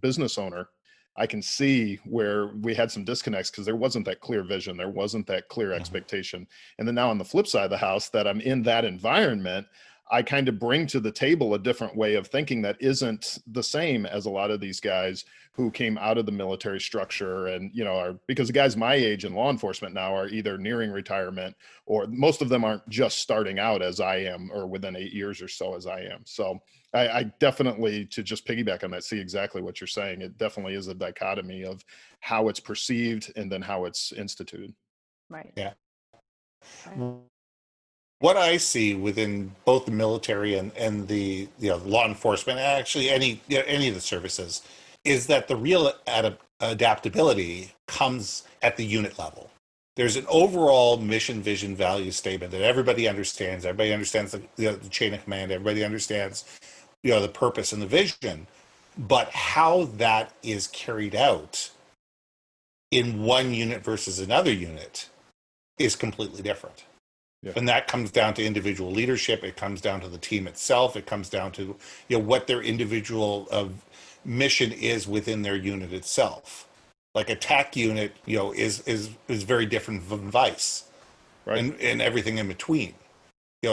business owner, I can see where we had some disconnects because there wasn't that clear vision. There wasn't that clear expectation. And then now on the flip side of the house, that I'm in that environment, I kind of bring to the table a different way of thinking that isn't the same as a lot of these guys who came out of the military structure and, are, because the guys my age in law enforcement now are either nearing retirement, or most of them aren't just starting out as I am, or within 8 years or so as I am. So I definitely, to just piggyback on that, see exactly what you're saying. It definitely is a dichotomy of how it's perceived and then how it's instituted. Right. Yeah. Right. What I see within both the military and the law enforcement, and actually any of the services, is that the real adaptability comes at the unit level. There's an overall mission, vision, value statement that everybody understands. Everybody understands the chain of command. Everybody understands the purpose and the vision, but how that is carried out in one unit versus another unit is completely different. Yeah. And that comes down to individual leadership. It comes down to the team itself. It comes down to what their individual mission is within their unit itself. Like a TAC unit, is very different from Vice, Right. and everything in between.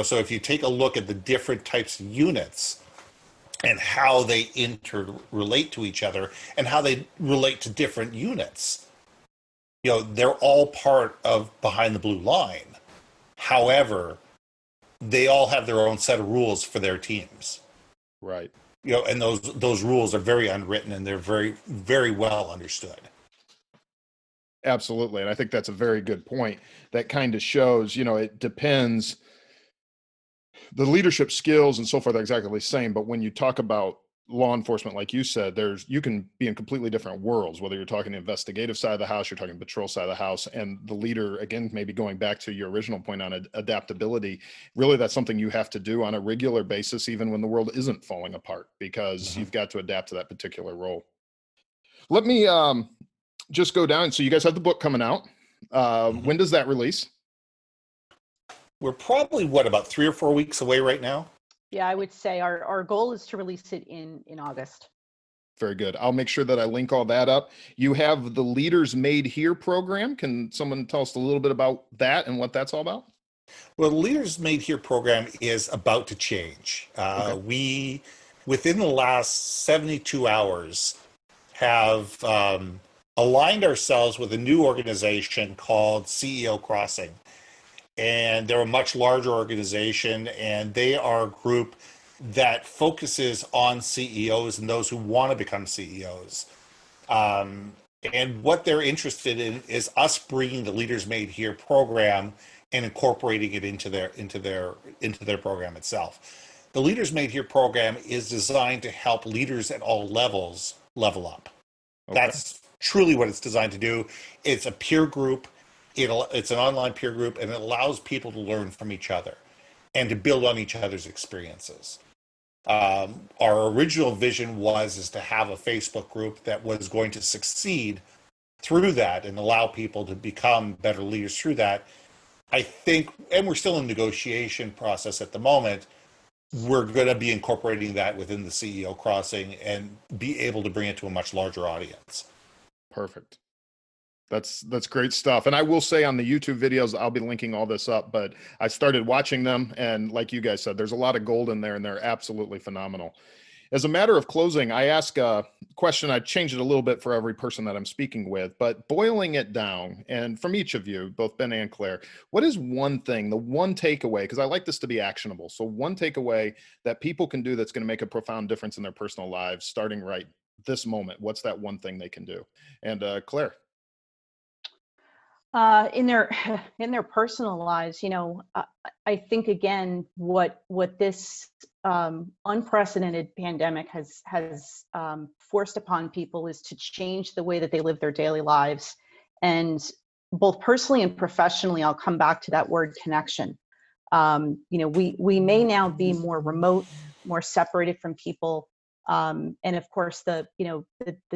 So if you take a look at the different types of units and how they interrelate to each other and how they relate to different units, they're all part of Behind the Blue Line. However, they all have their own set of rules for their teams. Right. And those rules are very unwritten and they're very, very well understood. Absolutely. And I think that's a very good point. That kind of shows, it depends. The leadership skills and so forth are exactly the same. But when you talk about law enforcement, like you said, you can be in completely different worlds, whether you're talking the investigative side of the house, you're talking patrol side of the house, and the leader, again, maybe going back to your original point on adaptability, really that's something you have to do on a regular basis, even when the world isn't falling apart, because you've got to adapt to that particular role. Let me just go down. So you guys have the book coming out. When does that release? We're probably, about 3 or 4 weeks away right now? Yeah, I would say our goal is to release it in August. Very good. I'll make sure that I link all that up. You have the Leaders Made Here program. Can someone tell us a little bit about that and what that's all about? Well, the Leaders Made Here program is about to change. Okay. We, within the last 72 hours, have aligned ourselves with a new organization called CEO Crossing. And they're a much larger organization, and they are a group that focuses on CEOs and those who want to become CEOs. And what they're interested in is us bringing the Leaders Made Here program and incorporating it into their program itself. The Leaders Made Here program is designed to help leaders at all levels level up. Okay. That's truly what it's designed to do. It's a peer group. It's an online peer group, and it allows people to learn from each other and to build on each other's experiences. Our original vision is to have a Facebook group that was going to succeed through that and allow people to become better leaders through that. I think, and we're still in negotiation process at the moment, we're going to be incorporating that within the CEO Crossing and be able to bring it to a much larger audience. Perfect. That's great stuff. And I will say on the YouTube videos, I'll be linking all this up, but I started watching them. And like you guys said, there's a lot of gold in there and they're absolutely phenomenal. As a matter of closing, I ask a question. I change it a little bit for every person that I'm speaking with, but boiling it down, and from each of you, both Ben and Claire, what is one thing, the one takeaway, because I like this to be actionable. So one takeaway that people can do that's going to make a profound difference in their personal lives, starting right this moment. What's that one thing they can do? And Claire. In their personal lives, I think again, what this unprecedented pandemic has forced upon people is to change the way that they live their daily lives, and both personally and professionally. I'll come back to that word connection. We may now be more remote, more separated from people, And of course, the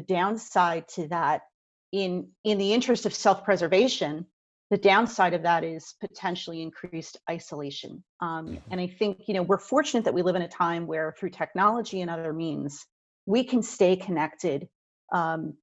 downside to that, in the interest of self-preservation, the downside of that is potentially increased isolation. And I think, we're fortunate that we live in a time where through technology and other means, we can stay connected, to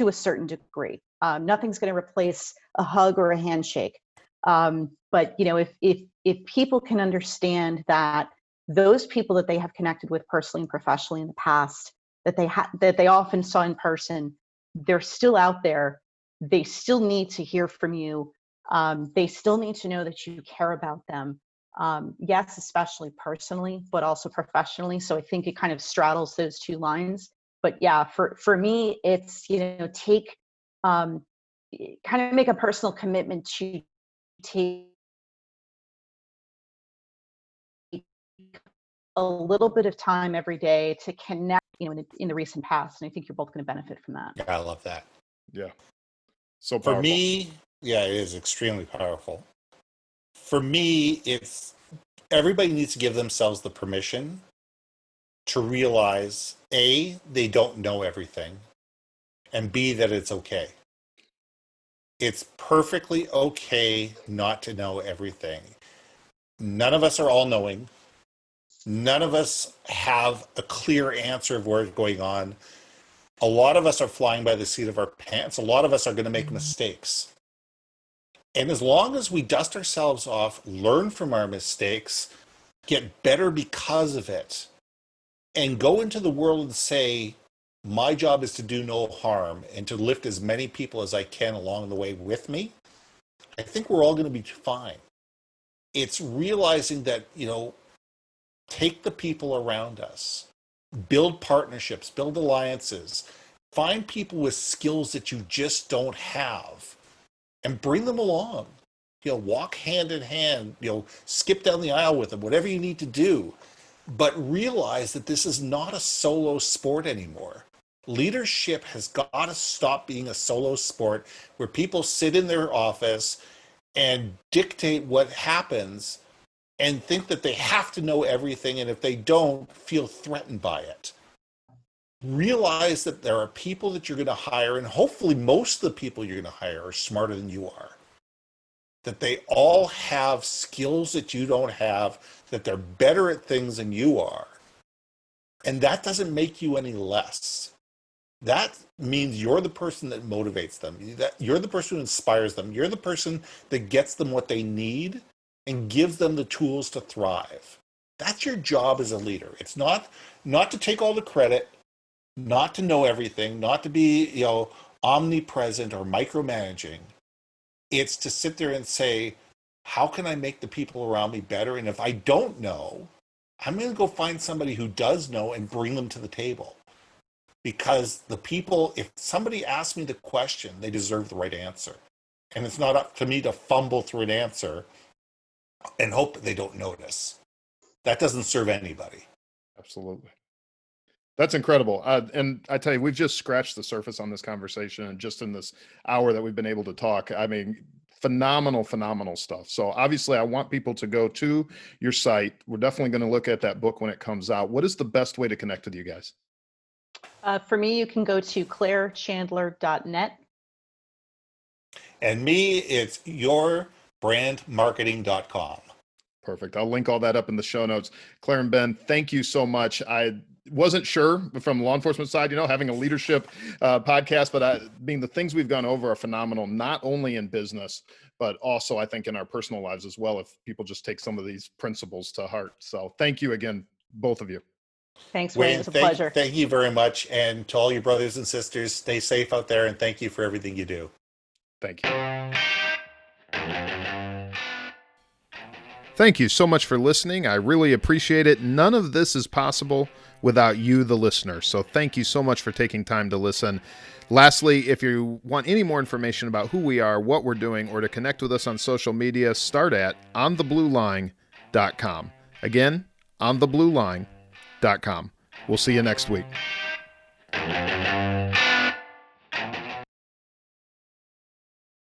a certain degree. Nothing's going to replace a hug or a handshake. But if people can understand that those people that they have connected with personally and professionally in the past, that they often saw in person, they're still out there. They still need to hear from you. They still need to know that you care about them. Yes, especially personally, but also professionally. So I think it kind of straddles those two lines. But yeah, for me, it's, take, kind of make a personal commitment to take a little bit of time every day to connect, in the recent past. And I think you're both going to benefit from that. Yeah, I love that. Yeah. So For powerful. me, yeah, it is extremely powerful. For me, it's everybody needs to give themselves the permission to realize A, they don't know everything, and B, that it's okay. It's perfectly okay not to know everything. None of us are all knowing. None of us have a clear answer of what's going on. A lot of us are flying by the seat of our pants. A lot of us are going to make mistakes. And as long as we dust ourselves off, learn from our mistakes, get better because of it, and go into the world and say, my job is to do no harm and to lift as many people as I can along the way with me, I think we're all going to be fine. It's realizing that, take the people around us, build partnerships, build alliances, find people with skills that you just don't have and bring them along. Walk hand in hand, skip down the aisle with them, whatever you need to do. But realize that this is not a solo sport anymore. Leadership has got to stop being a solo sport where people sit in their office and dictate what happens and think that they have to know everything, and if they don't, feel threatened by it. Realize that there are people that you're going to hire, and hopefully most of the people you're going to hire are smarter than you are. That they all have skills that you don't have, that they're better at things than you are. And that doesn't make you any less. That means you're the person that motivates them. That you're the person who inspires them. You're the person that gets them what they need and gives them the tools to thrive. That's your job as a leader. It's not to take all the credit, not to know everything, not to be, omnipresent or micromanaging. It's to sit there and say, how can I make the people around me better? And if I don't know, I'm going to go find somebody who does know and bring them to the table. Because the people, if somebody asks me the question, they deserve the right answer. And it's not up to me to fumble through an answer and hope that they don't notice. That doesn't serve anybody. Absolutely. That's incredible. And I tell you, we've just scratched the surface on this conversation. And just in this hour that we've been able to talk, I mean, phenomenal stuff. So obviously I want people to go to your site. We're definitely going to look at that book when it comes out. What is the best way to connect with you guys? For me, you can go to clairechandler.net. And me, it's yourbrandmarketing.com. Perfect. I'll link all that up in the show notes. Claire and Ben, thank you so much. I wasn't sure from the law enforcement side, having a leadership podcast, but the things we've gone over are phenomenal, not only in business, but also I think in our personal lives as well, if people just take some of these principles to heart. So thank you again, both of you. Thanks, Wayne. It was a pleasure. Thank you very much. And to all your brothers and sisters, stay safe out there, and thank you for everything you do. Thank you. Thank you so much for listening. I really appreciate it. None of this is possible without you, the listener. So thank you so much for taking time to listen. Lastly, if you want any more information about who we are, what we're doing, or to connect with us on social media, start at OnTheBlueLine.com. Again, OnTheBlueLine.com. We'll see you next week.